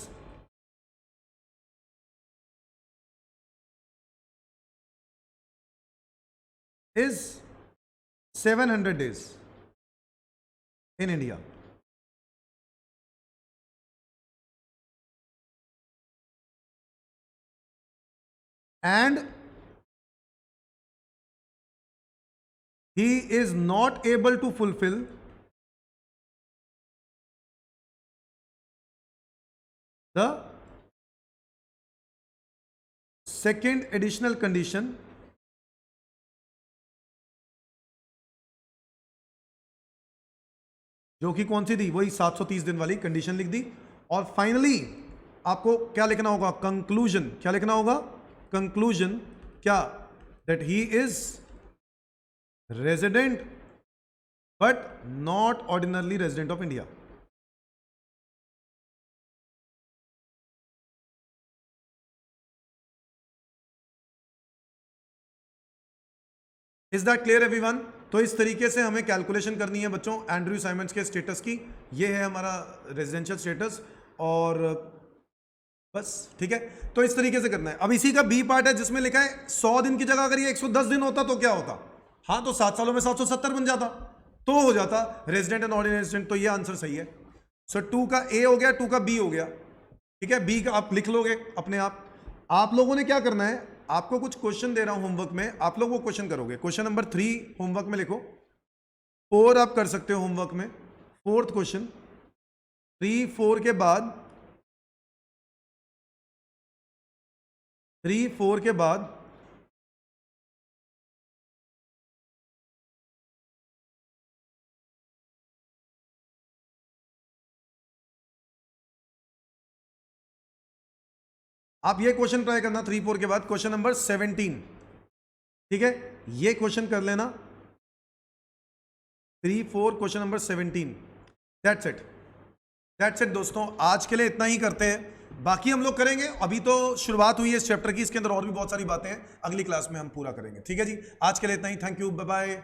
is 700 days in India. And he is not able to fulfill the second additional condition जो कि कौन सी थी, वही 730 दिन वाली कंडीशन लिख दी। और फाइनली आपको क्या लिखना होगा, कंक्लूजन। क्या लिखना होगा, कंक्लूजन। क्या, that he is resident but not ordinarily resident of India. Is that clear everyone? तो इस तरीके से हमें कैलकुलेशन करनी है बच्चों एंड्रयू साइमंड्स के स्टेटस की। ये है हमारा रेजिडेंशियल स्टेटस और बस, ठीक है। तो इस तरीके से करना है। अब इसी का बी पार्ट है जिसमें लिखा है 100 दिन की जगह अगर ये 110 दिन होता तो क्या होता। हाँ, तो 7 सालों में 770 बन जाता, तो हो जाता रेजिडेंट एंड नॉन रेजिडेंट। तो ये आंसर सही है। सो 2 का ए हो गया, 2 का बी हो गया, ठीक है। बी का आप लिख लोगे अपने आप। आप लोगों ने क्या करना है, आपको कुछ क्वेश्चन दे रहा हूं होमवर्क में, आप लोग वो क्वेश्चन करोगे। क्वेश्चन नंबर 3 होमवर्क में लिखो, 4 आप कर सकते हो होमवर्क में। 4th क्वेश्चन 3 4 के बाद 3 4 के बाद आप ये क्वेश्चन ट्राई करना 3 4 के बाद क्वेश्चन नंबर 17, ठीक है। ये क्वेश्चन कर लेना 3 4 question number 17। That's it, that's it दोस्तों, आज के लिए इतना ही करते हैं। बाकी हम लोग करेंगे, अभी तो शुरुआत हुई है इस चैप्टर की, इसके अंदर और भी बहुत सारी बातें हैं, अगली क्लास में हम पूरा करेंगे, ठीक है जी। आज के लिए इतना ही, थैंक यू, बाय बाय।